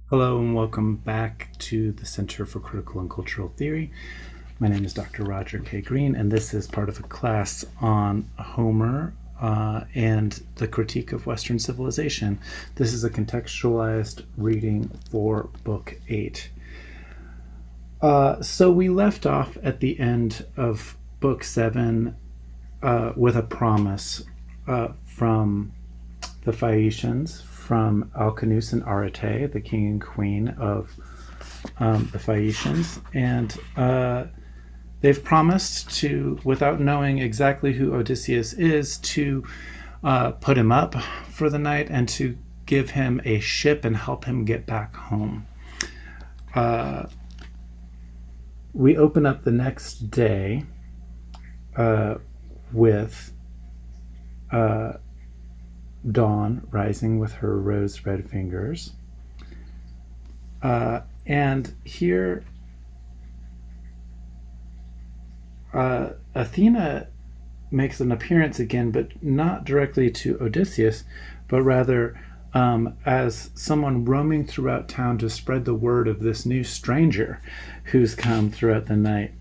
Hello and welcome back to the Center for Critical and Cultural Theory. My name is Dr. Roger K. Green, and this is part of a class on Homer and the critique of Western civilization. This is a contextualized reading for Book 8. So we left off at the end of Book 7 with a promise from the Phaeacians, from Alcinous and Arete, the king and queen of the Phaeacians, and they've promised to, without knowing exactly who Odysseus is, to put him up for the night and to give him a ship and help him get back home. We open up the next day with Dawn rising with her rose-red fingers. And here Athena makes an appearance again, but not directly to Odysseus, but rather as someone roaming throughout town to spread the word of this new stranger who's come throughout the night.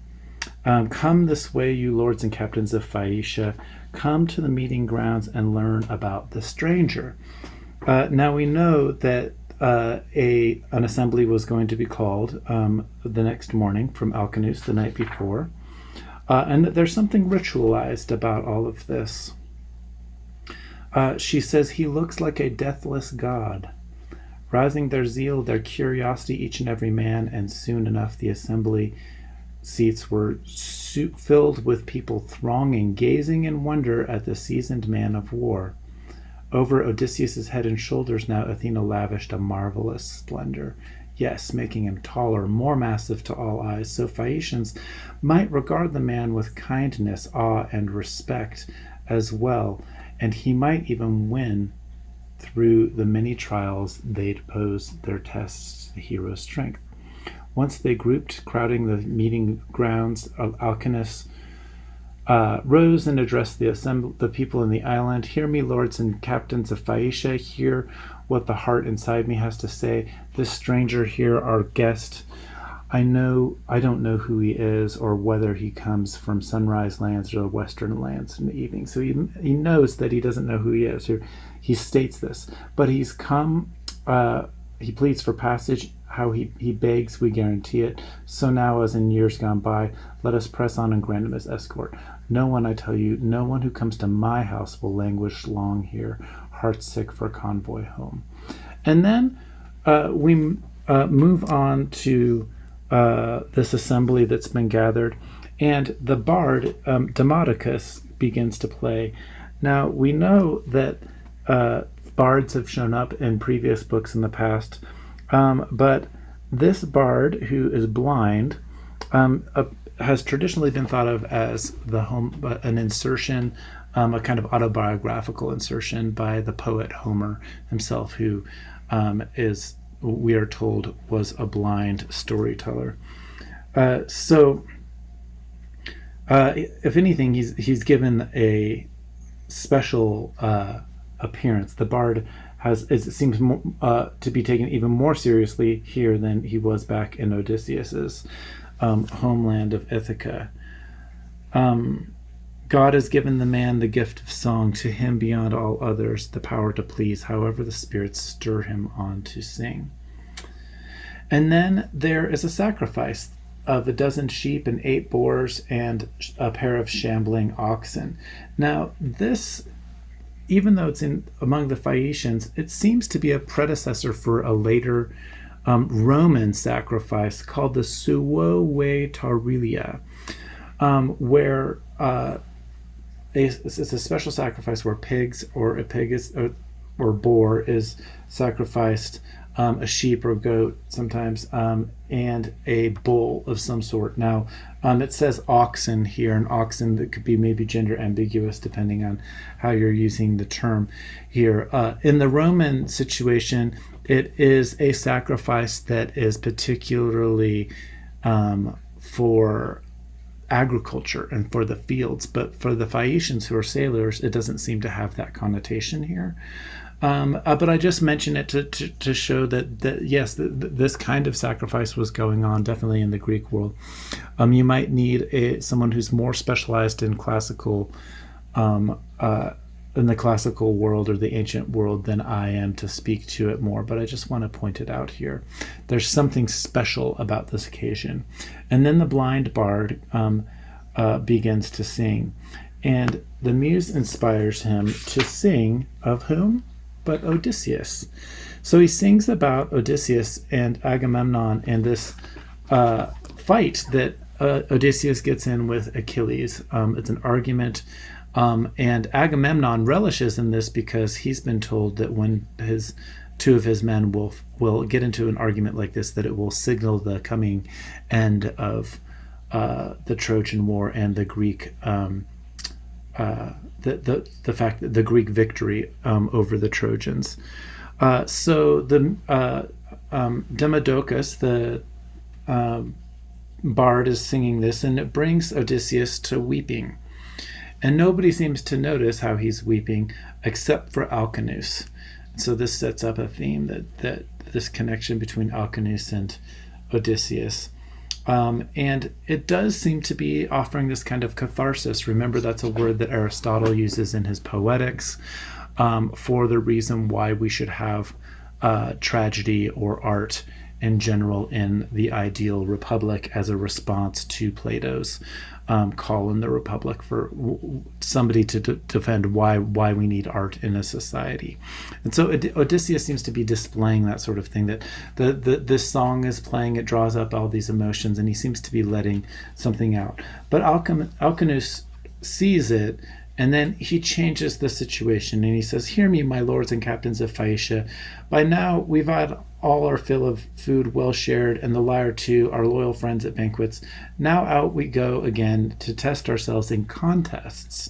Come this way, you lords and captains of Phaeacia. Come to the meeting grounds and learn about the stranger. Now we know that an assembly was going to be called the next morning from Alcinous the night before, and that there's something ritualized about all of this. She says he looks like a deathless god, rousing their zeal, their curiosity, each and every man, and soon enough the assembly seats were filled with people thronging, gazing in wonder at the seasoned man of war. Over Odysseus' head and shoulders now Athena lavished a marvelous splendor, yes, making him taller, more massive to all eyes, so Phaeacians might regard the man with kindness, awe, and respect as well, and he might even win through the many trials they'd pose their tests the hero's strength. Once they grouped, crowding the meeting grounds, Alcinous rose and addressed the people in the island. Hear me, lords and captains of Phaeacia. Hear what the heart inside me has to say. This stranger here, our guest, I don't know who he is or whether he comes from sunrise lands or western lands in the evening. So he knows that he doesn't know who he is. He states this, but he's come. He pleads for passage. How he begs, we guarantee it. So now, as in years gone by, let us press on and grant him his escort. No one, I tell you, no one who comes to my house will languish long here, heart sick for convoy home. And then we move on to this assembly that's been gathered, and the bard Demodocus begins to play. Now we know that bards have shown up in previous books in the past. But this bard, who is blind, has traditionally been thought of as an insertion, a kind of autobiographical insertion by the poet Homer himself, who we are told, was a blind storyteller. So, if anything, he's given a special appearance. The bard it seems to be taken even more seriously here than he was back in Odysseus's homeland of Ithaca. God has given the man the gift of song, to him beyond all others the power to please, however the spirits stir him on to sing. And then there is a sacrifice of 12 sheep and 8 boars and a pair of shambling oxen. Now this, even though it's among the Phaeacians, it seems to be a predecessor for a later Roman sacrifice called the Suowe Taurelia, where it's a special sacrifice where pigs or a pig is or boar is sacrificed, a sheep or goat sometimes, and a bull of some sort. Now, it says oxen here, and oxen that could be maybe gender ambiguous depending on how you're using the term here. In the Roman situation, it is a sacrifice that is particularly for agriculture and for the fields, but for the Phaeacians, who are sailors, it doesn't seem to have that connotation here. But I just mention it to show that yes, this kind of sacrifice was going on definitely in the Greek world. You might need someone who's more specialized um, uh, in the classical world or the ancient world than I am to speak to it more. But I just want to point it out here. There's something special about this occasion. And then the blind bard begins to sing, and the muse inspires him to sing of whom? But Odysseus. So he sings about Odysseus and Agamemnon and this fight that Odysseus gets in with Achilles. It's an argument, and Agamemnon relishes in this because he's been told that when two of his men will get into an argument like this, that it will signal the coming end of the Trojan War and the Greek the fact that the Greek victory over the Trojans. So the Demodocus, the bard, is singing this, and it brings Odysseus to weeping. And nobody seems to notice how he's weeping except for Alcinous. So this sets up a theme that this connection between Alcinous and Odysseus. And it does seem to be offering this kind of catharsis. Remember, that's a word that Aristotle uses in his Poetics for the reason why we should have tragedy or art in general in the ideal republic as a response to Plato's call in the Republic for somebody to defend why we need art in a society. And so Odysseus seems to be displaying that sort of thing, that this song is playing, it draws up all these emotions, and he seems to be letting something out. But Alcinous sees it, and then he changes the situation, and he says, "Hear me, my lords and captains of Phaeacia. By now we've had all our fill of food well shared, and the lyre too, our loyal friends at banquets. Now out we go again to test ourselves in contests,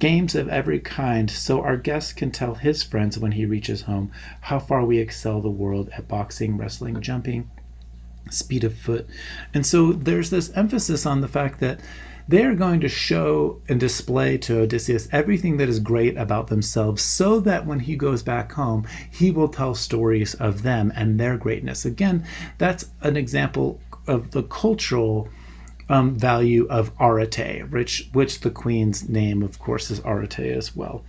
games of every kind, so our guest can tell his friends when he reaches home how far we excel the world at boxing, wrestling, jumping, speed of foot." And so there's this emphasis on the fact that they are going to show and display to Odysseus everything that is great about themselves, so that when he goes back home, he will tell stories of them and their greatness. Again, that's an example of the cultural value of Arete, which the queen's name, of course, is Arete as well.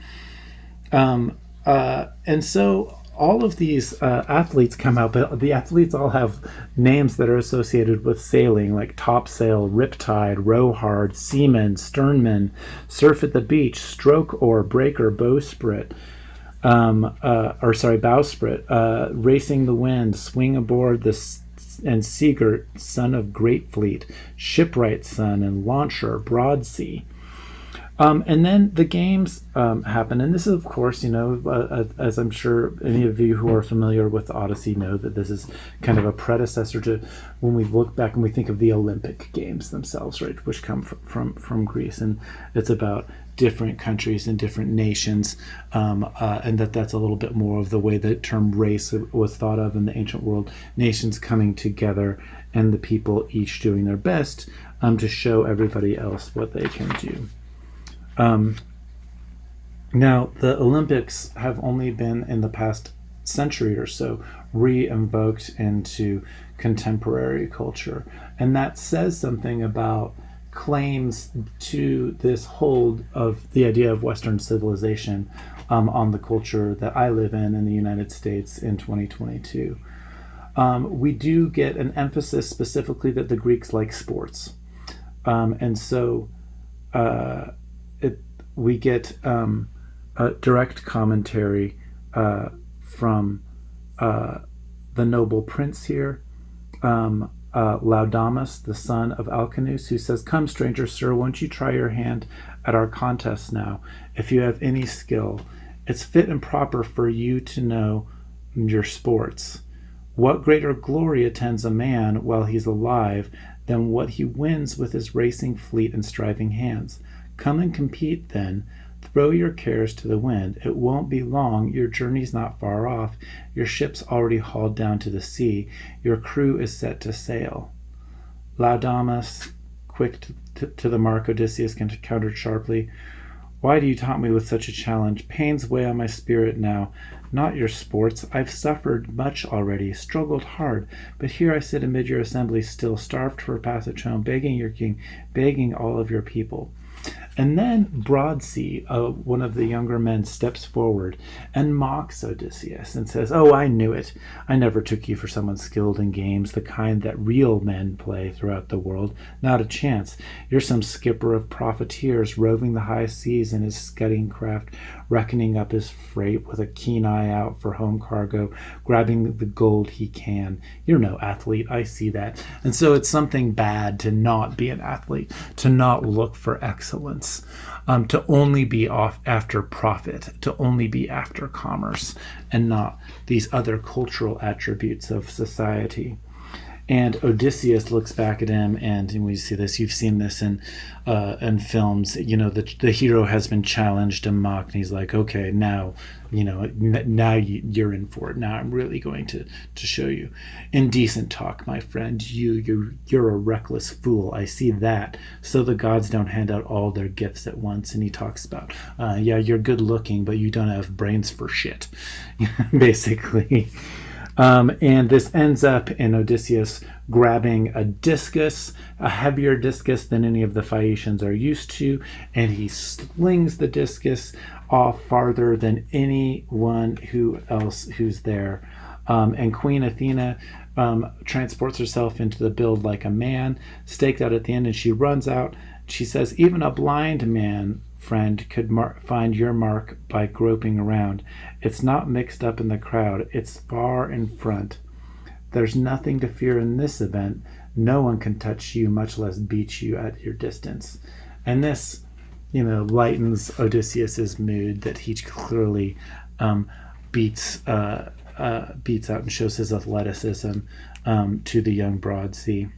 And so all of these athletes come out, but the athletes all have names that are associated with sailing, like topsail, riptide, row hard, seaman, sternman, surf at the beach, stroke oar, breaker, bowsprit, bowsprit, racing the wind, swing aboard and Seagirt, son of Great Fleet, shipwright's son, and launcher, broad sea. And then the games happen, and this is, of course, as I'm sure any of you who are familiar with the Odyssey know, that this is kind of a predecessor to when we look back and we think of the Olympic Games themselves, right, which come from Greece, and it's about different countries and different nations, and that's a little bit more of the way the term race was thought of in the ancient world, nations coming together and the people each doing their best to show everybody else what they can do. Now, the Olympics have only been in the past century or so re-invoked into contemporary culture, and that says something about claims to this hold of the idea of Western civilization on the culture that I live in the United States in 2022. We do get an emphasis specifically that the Greeks like sports, and so we get a direct commentary from the noble prince here, Laodamas, the son of Alcinous, who says, "Come, stranger sir, won't you try your hand at our contest now, if you have any skill? It's fit and proper for you to know your sports. What greater glory attends a man while he's alive than what he wins with his racing fleet and striving hands? Come and compete then. Throw your cares to the wind. It won't be long. Your journey's not far off. Your ship's already hauled down to the sea. Your crew is set to sail." Laodamas, quick to the mark, Odysseus countered sharply, "Why do you taunt me with such a challenge? Pains weigh on my spirit now. not your sports. I've suffered much already, struggled hard, but here I sit amid your assembly still, starved for a passage home, begging your king, begging all of your people. And then Broadsea, one of the younger men, steps forward and mocks Odysseus and says, "Oh, I knew it. I never took you for someone skilled in games, the kind that real men play throughout the world. Not a chance. You're some skipper of profiteers, roving the high seas in his scudding craft, reckoning up his freight with a keen eye out for home cargo, grabbing the gold he can. You're no athlete, I see that." And so it's something bad to not be an athlete, to not look for excellence. To only be off after profit, to only be after commerce, and not these other cultural attributes of society. And Odysseus looks back at him, and we see this. You've seen this in films. You know, the hero has been challenged and mocked, and he's like, "Okay, now, now you're in for it. Now I'm really going to show you. Indecent talk, my friend. You're a reckless fool. I see that. So the gods don't hand out all their gifts at once." And he talks about, yeah, you're good looking, but you don't have brains for shit, basically. And this ends up in Odysseus grabbing a discus, a heavier discus than any of the Phaeacians are used to, and he slings the discus off farther than anyone else who's there. And Queen Athena transports herself into the build like a man, staked out at the end, and she runs out. She says, "Even a blind man, friend, could find your mark by groping around. It's not mixed up in the crowd. It's far in front. There's nothing to fear in this event. No one can touch you, much less beat you at your distance." And this, lightens Odysseus's mood that he clearly beats out and shows his athleticism to the young Broadsea.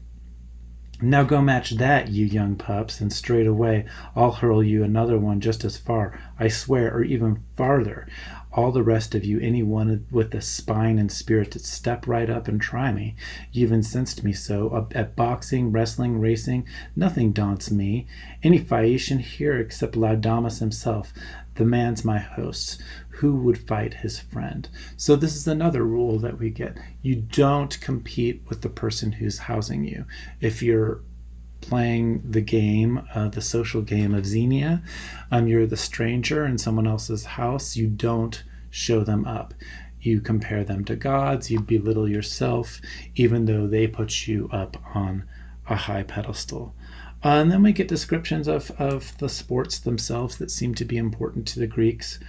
"Now go match that, you young pups, and straight away I'll hurl you another one just as far, I swear, or even farther. All the rest of you, anyone with the spine and spirit, to step right up and try me. You've incensed me so. At boxing, wrestling, racing, nothing daunts me. Any Phaeacian here except Laodamas himself, the man's my host. Who would fight his friend?" So this is another rule that we get. You don't compete with the person who's housing you. If you're playing the game, the social game of Xenia, you're the stranger in someone else's house, you don't show them up. You compare them to gods, you belittle yourself, even though they put you up on a high pedestal. And then we get descriptions of the sports themselves that seem to be important to the Greeks.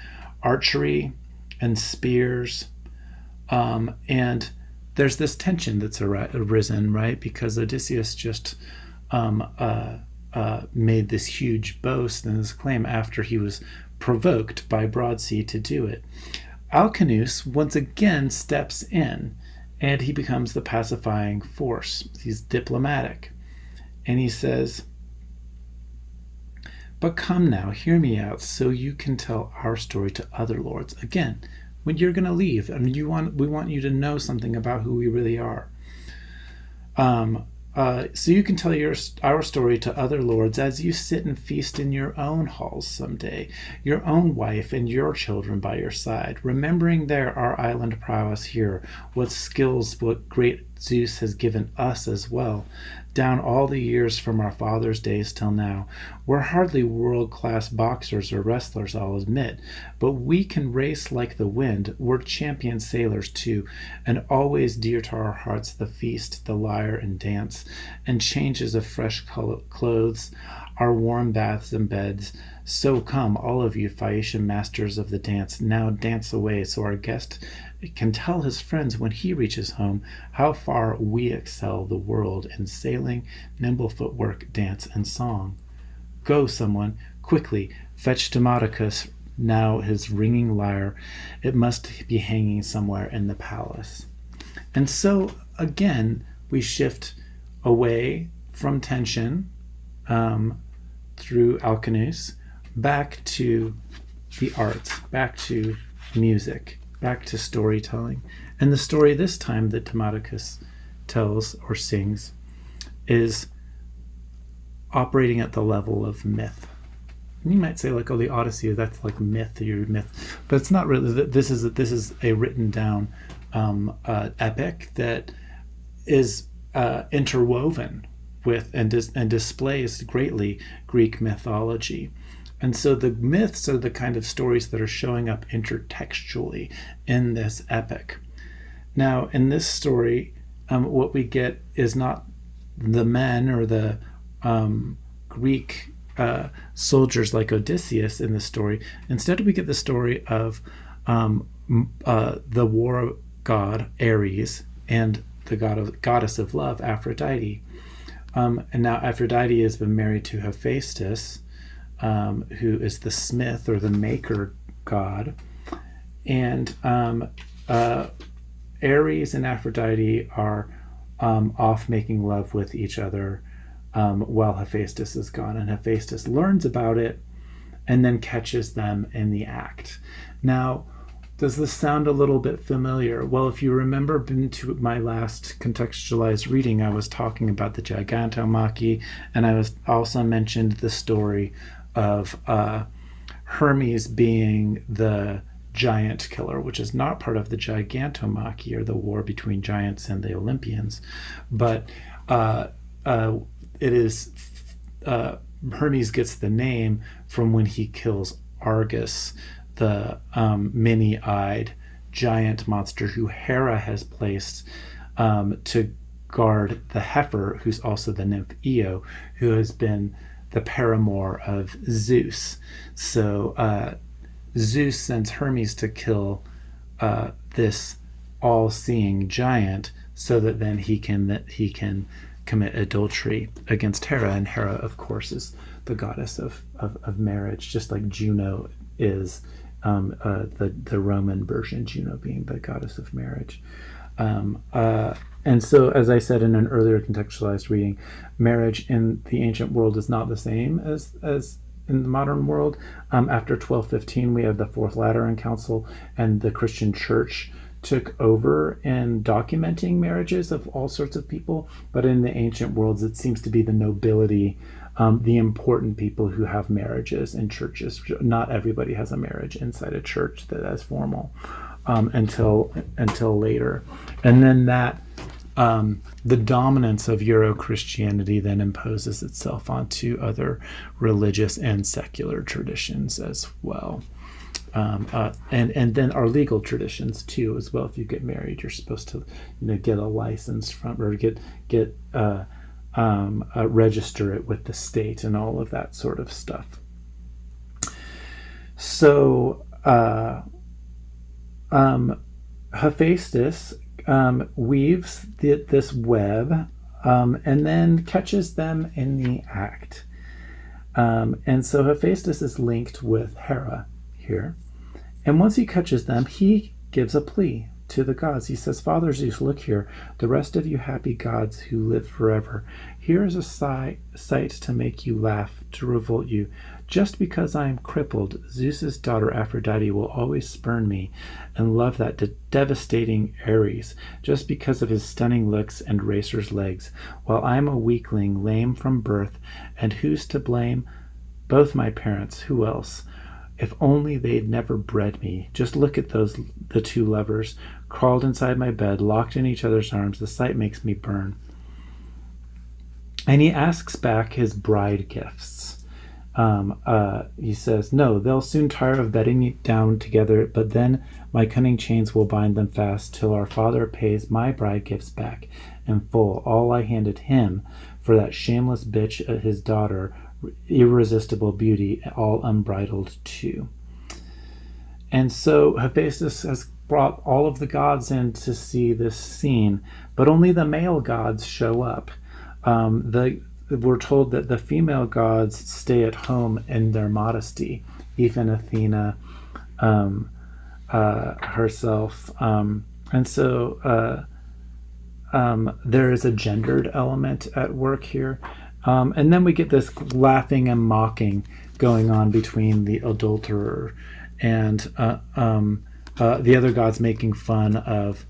Archery and spears. And there's this tension that's arisen, right? Because Odysseus just made this huge boast and this claim after he was provoked by Broadsea to do it. Alcinous once again steps in, and he becomes the pacifying force. He's diplomatic. And he says, "But come now, hear me out, so you can tell our story to other lords. Again, when you're going to leave, and we want you to know something about who we really are. So you can tell our story to other lords as you sit and feast in your own halls someday, your own wife and your children by your side, remembering there our island prowess here, what skills, what great Zeus has given us as well, down all the years from our fathers' days till now. We're hardly world-class boxers or wrestlers, I'll admit, but we can race like the wind. We're champion sailors too, and always dear to our hearts the feast, the lyre and dance, and changes of fresh clothes, our warm baths and beds. So come, all of you Phaeacian masters of the dance, now dance away, so our guest can tell his friends when he reaches home how far we excel the world in sailing, nimble footwork, dance, and song. Go, someone, quickly, fetch Demodocus now his ringing lyre. It must be hanging somewhere in the palace." And so, again, we shift away from tension through Alcinous, back to the arts, back to music, back to storytelling. And the story this time that Demodocus tells or sings is operating at the level of myth. you might say like, oh, the Odyssey, that's like myth, but it's not really. This is a written down epic that is interwoven with and displays greatly Greek mythology. And so the myths are the kind of stories that are showing up intertextually in this epic. Now, in this story, what we get is not the men or the Greek soldiers like Odysseus in the story. Instead, we get the story of the war god Ares and the goddess of love, Aphrodite. And now Aphrodite has been married to Hephaestus, who is the smith or the maker god. And Ares and Aphrodite are off making love with each other while Hephaestus is gone. And Hephaestus learns about it and then catches them in the act. Now, does this sound a little bit familiar? Well, if you remember to my last contextualized reading, I was talking about the Gigantomachy, and I was also mentioned the story of Hermes being the giant killer, which is not part of the Gigantomachy or the war between giants and the Olympians, but it is Hermes gets the name from when he kills Argus, the many-eyed giant monster who Hera has placed to guard the heifer, who's also the nymph Io, who has been the paramour of Zeus. So Zeus sends Hermes to kill this all-seeing giant so that then he can commit adultery against Hera. And Hera, of course, is the goddess of marriage, just like Juno is the Roman version, Juno being the goddess of marriage. And so, as I said in an earlier contextualized reading, marriage in the ancient world is not the same as in the modern world. After 1215, we have the Fourth Lateran Council, and the Christian Church took over in documenting marriages of all sorts of people. But in the ancient worlds, it seems to be the nobility, the important people who have marriages in churches. Not everybody has a marriage inside a church that is formal until later. And then that the dominance of Euro-Christianity then imposes itself onto other religious and secular traditions as well. And then our legal traditions too, as well. If you get married, you're supposed to, get a license from, or register it with the state and all of that sort of stuff. So Hephaestus weaves this web and then catches them in the act. And so Hephaestus is linked with Hera here. And once he catches them, he gives a plea to the gods. He says, Father Zeus, look here, the rest of you happy gods who live forever. Here is a sight to make you laugh, to revolt you. Just because I am crippled, Zeus's daughter Aphrodite will always spurn me and love that devastating Ares, just because of his stunning looks and racer's legs, while I am a weakling, lame from birth, and who's to blame? Both my parents, who else? If only they'd never bred me. Just look at the two lovers, crawled inside my bed, locked in each other's arms. The sight makes me burn. And he asks back his bride gifts. He says, no, they'll soon tire of bedding down together, but then my cunning chains will bind them fast till our father pays my bride gifts back in full, all I handed him for that shameless bitch, his daughter, irresistible beauty, all unbridled too. And so Hephaestus has brought all of the gods in to see this scene, but only the male gods show up. We're told that the female gods stay at home in their modesty, even Athena herself. And so there is a gendered element at work here. And then we get this laughing and mocking going on between the adulterer and the other gods, making fun of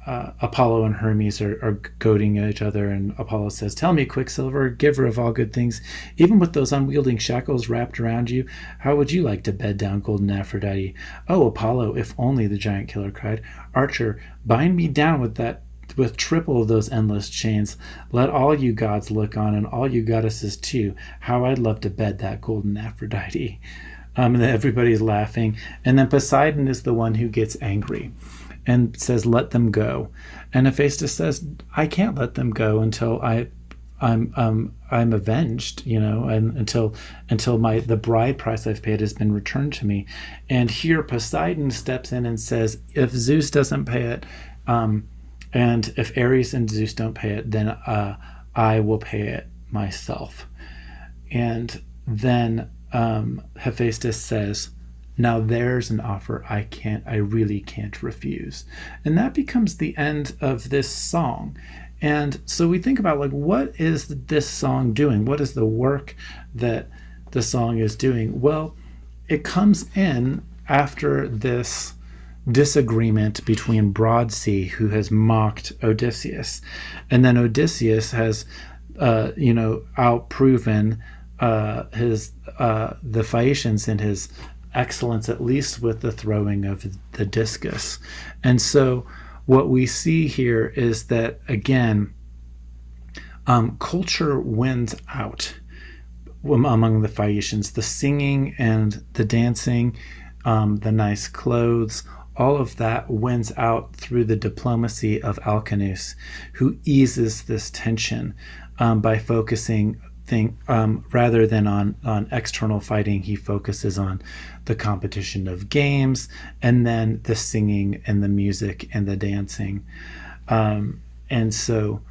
Apollo and Hermes are goading each other, and Apollo says, "Tell me, Quicksilver, giver of all good things, even with those unwielding shackles wrapped around you, how would you like to bed down golden Aphrodite?" "Oh, Apollo, if only," the giant killer cried. "Archer, bind me down with triple of those endless chains. Let all you gods look on, and all you goddesses too. How I'd love to bed that golden Aphrodite." And then everybody's laughing, and then Poseidon is the one who gets angry and says, "Let them go." And Hephaestus says, "I can't let them go until I'm avenged, and until the bride price I've paid has been returned to me." And here Poseidon steps in and says, "If Zeus doesn't pay it, and if Ares and Zeus don't pay it, then I will pay it myself." And then Hephaestus says, "Now there's an offer I really can't refuse." And that becomes the end of this song. And so we think about, like, what is this song doing? What is the work that the song is doing? Well, it comes in after this disagreement between Broadsea, who has mocked Odysseus, and then Odysseus has outproven the Phaeacians in his excellence, at least with the throwing of the discus. And so what we see here is that, again, culture wins out among the Phaeacians. The singing and the dancing, the nice clothes, all of that wins out through the diplomacy of Alcinous, who eases this tension by focusing rather than on external fighting. He focuses on the competition of games, and then the singing and the music and the dancing. And so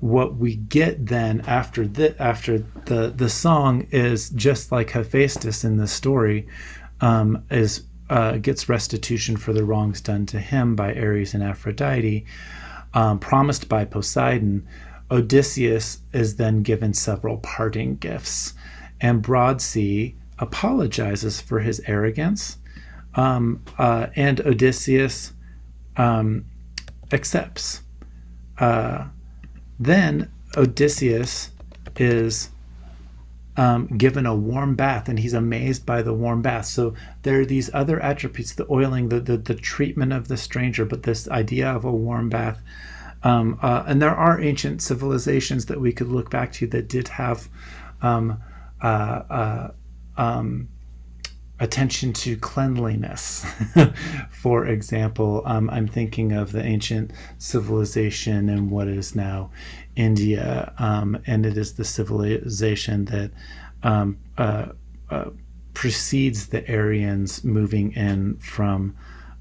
what we get then after the song is just like Hephaestus in the story, gets restitution for the wrongs done to him by Ares and Aphrodite, promised by Poseidon. Odysseus is then given several parting gifts, and Broadsea apologizes for his arrogance, and Odysseus accepts. Then Odysseus is given a warm bath, and he's amazed by the warm bath. So there are these other attributes, the oiling, the treatment of the stranger, but this idea of a warm bath. And there are ancient civilizations that we could look back to that did have attention to cleanliness. For example, I'm thinking of the ancient civilization in what is now India, and it is the civilization that precedes the Aryans moving in from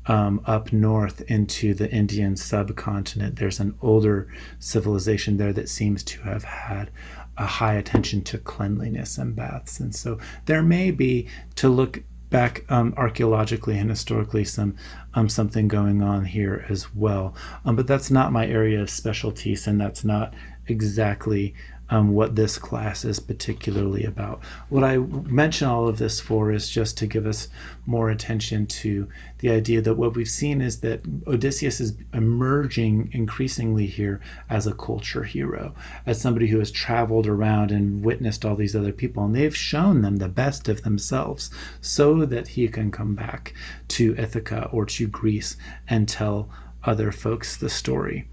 up north into the Indian subcontinent. There's an older civilization there that seems to have had a high attention to cleanliness and baths. And so there may be, to look back archaeologically and historically, something going on here as well. But that's not my area of specialties, and that's not exactly what this class is particularly about. What I mention all of this for is just to give us more attention to the idea that what we've seen is that Odysseus is emerging increasingly here as a culture hero, as somebody who has traveled around and witnessed all these other people, and they've shown them the best of themselves so that he can come back to Ithaca or to Greece and tell other folks the story.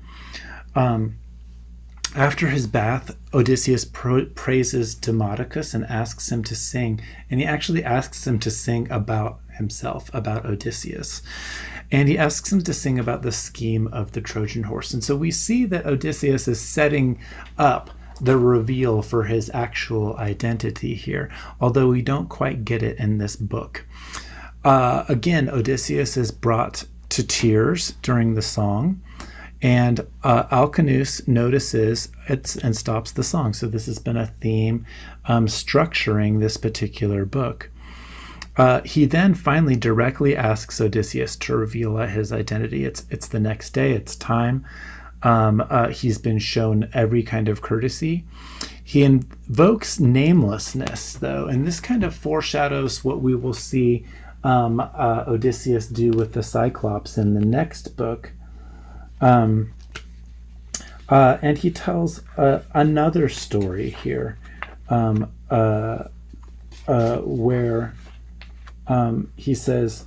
After his bath, Odysseus praises Demodocus and asks him to sing. And he actually asks him to sing about himself, about Odysseus. And he asks him to sing about the scheme of the Trojan horse. And so we see that Odysseus is setting up the reveal for his actual identity here, although we don't quite get it in this book. Again, Odysseus is brought to tears during the song. And Alcinous notices it and stops the song. So this has been a theme structuring this particular book. He then finally directly asks Odysseus to reveal his identity. It's the next day. It's time. He's been shown every kind of courtesy. He invokes namelessness, though, and this kind of foreshadows what we will see Odysseus do with the Cyclops in the next book. Um, and he tells another story here, where he says,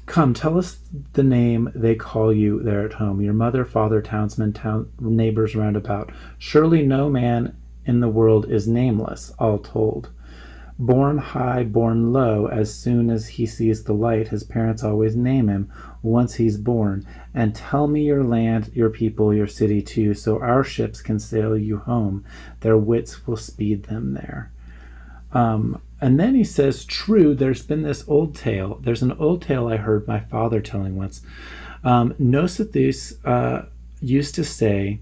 "Come, tell us the name they call you there at home, your mother, father, townsmen, neighbors round about. Surely no man in the world is nameless, all told. Born high, born low, as soon as he sees the light, his parents always name him once he's born. And tell me your land, your people, your city too, so our ships can sail you home. Their wits will speed them there." And then he says, "True, there's been this old tale. There's an old tale I heard my father telling once. Nosithus used to say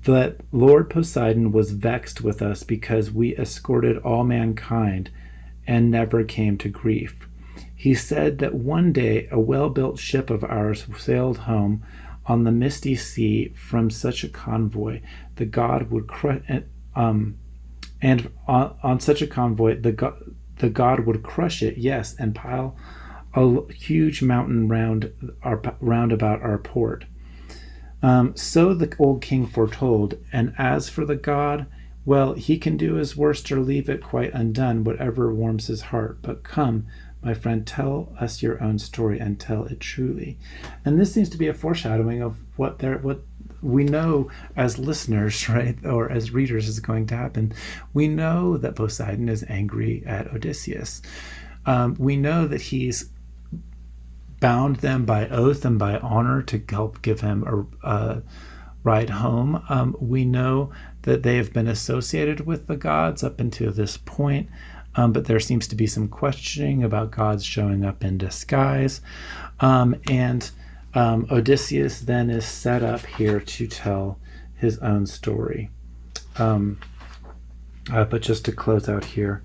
that Lord Poseidon was vexed with us because we escorted all mankind and never came to grief. He said that one day a well-built ship of ours sailed home on the misty sea from such a convoy. The god would and on such a convoy, the god would crush it, yes, and pile a huge mountain round about our port. So the old king foretold, and as for the god, well, he can do his worst or leave it quite undone, whatever warms his heart. But come, my friend, tell us your own story and tell it truly." And this seems to be a foreshadowing of what we know as listeners, right, or as readers, is going to happen. We know that Poseidon is angry at Odysseus. We know that he's bound them by oath and by honor to help give him a ride home. We know that they have been associated with the gods up until this point, but there seems to be some questioning about gods showing up in disguise. And Odysseus then is set up here to tell his own story. But just to close out here,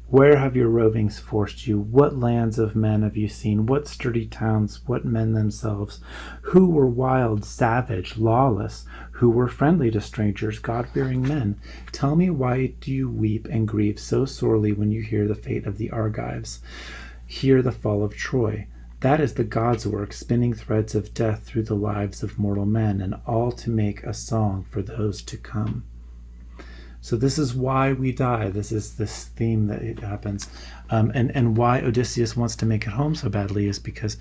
where have your rovings forced you? What lands of men have you seen? What sturdy towns? What men themselves? Who were wild, savage, lawless? Who were friendly to strangers, God-fearing men? Tell me, why do you weep and grieve so sorely when you hear the fate of the Argives? Hear the fall of Troy. That is the gods' work, spinning threads of death through the lives of mortal men, and all to make a song for those to come. So this is why we die. This is this theme that it happens. And why Odysseus wants to make it home so badly is because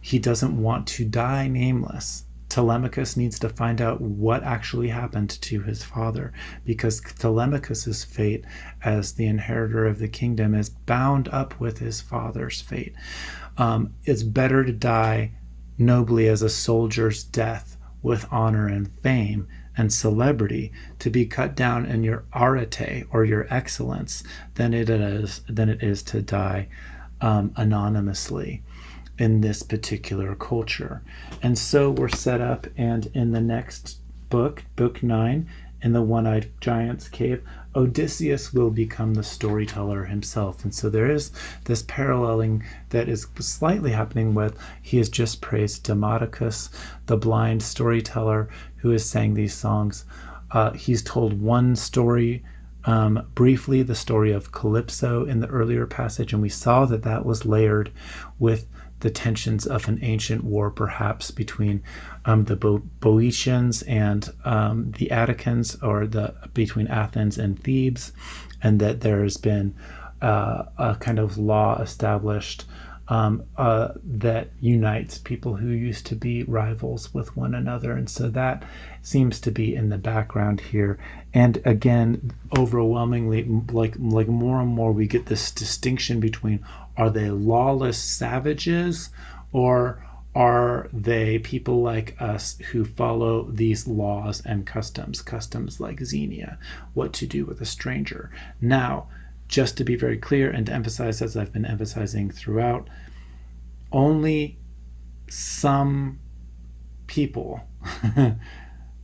he doesn't want to die nameless. Telemachus needs to find out what actually happened to his father, because Telemachus's fate as the inheritor of the kingdom is bound up with his father's fate. It's better to die nobly as a soldier's death with honor and fame and celebrity, to be cut down in your arete or your excellence than it is to die anonymously in this particular culture. And so we're set up, and in the next book, book 9, in the one-eyed giant's cave, Odysseus will become the storyteller himself. And so there is this paralleling that is slightly happening with, he has just praised Demodocus, the blind storyteller who has sang these songs. He's told one story briefly, the story of Calypso in the earlier passage, and we saw that that was layered with the tensions of an ancient war, perhaps between the Boeotians and the Atticans, or between Athens and Thebes, and that there has been a kind of law established that unites people who used to be rivals with one another. And so that seems to be in the background here. And again, overwhelmingly, like more and more, we get this distinction between, are they lawless savages, or are they people like us who follow these laws and customs like Xenia, what to do with a stranger. Now, just to be very clear and to emphasize, as I've been emphasizing throughout, only some people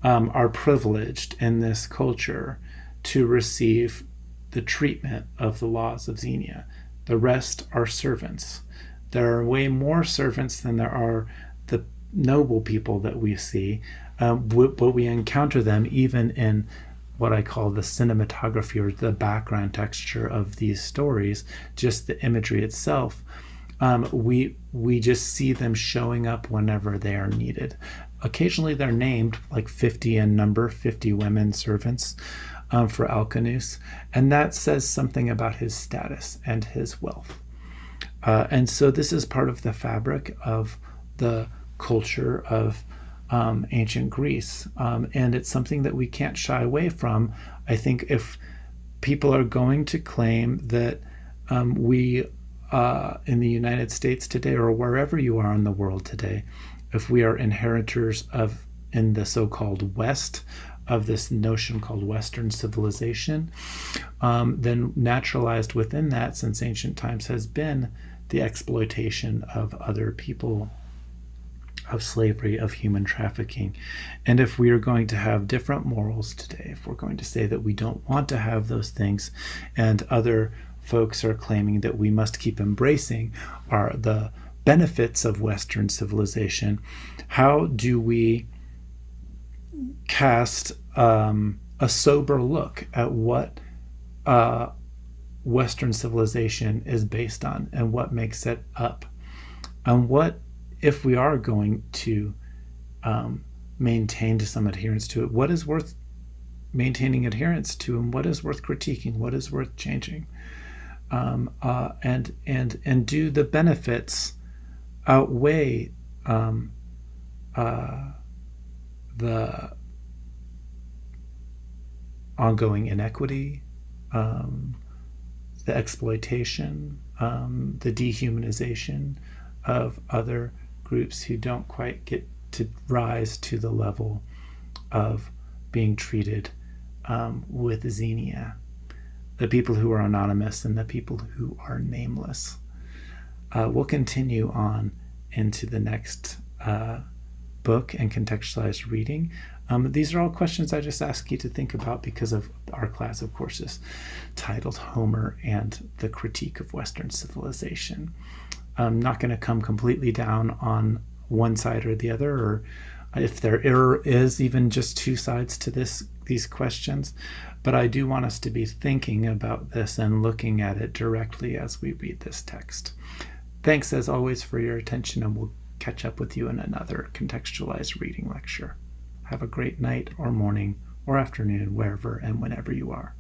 are privileged in this culture to receive the treatment of the laws of Xenia. The rest are servants. There are way more servants than there are the noble people that we see, but we encounter them even in what I call the cinematography, or the background texture of these stories, just the imagery itself. We just see them showing up whenever they are needed. Occasionally they're named, like 50 in number, 50 women servants for Alcanus, and that says something about his status and his wealth. And so this is part of the fabric of the culture of ancient Greece. And it's something that we can't shy away from. I think if people are going to claim that we in the United States today, or wherever you are in the world today, if we are inheritors of, in the so-called West, of this notion called Western civilization, then naturalized within that since ancient times has been the exploitation of other people, of slavery, of human trafficking. And if we are going to have different morals today, if we're going to say that we don't want to have those things, and other folks are claiming that we must keep embracing the benefits of Western civilization, how do we cast a sober look at what Western civilization is based on and what makes it up? And what, if we are going to maintain some adherence to it, what is worth maintaining adherence to, and what is worth critiquing, what is worth changing? And do the benefits outweigh the ongoing inequity, the exploitation, the dehumanization of other groups who don't quite get to rise to the level of being treated with xenia, the people who are anonymous and the people who are nameless. We'll continue on into the next book and contextualized reading. These are all questions I just ask you to think about because of our class of courses titled Homer and the Critique of Western Civilization. I'm not going to come completely down on one side or the other, or if there is even just two sides to these questions, but I do want us to be thinking about this and looking at it directly as we read this text. Thanks as always for your attention, and we'll catch up with you in another contextualized reading lecture. Have a great night or morning or afternoon, wherever and whenever you are.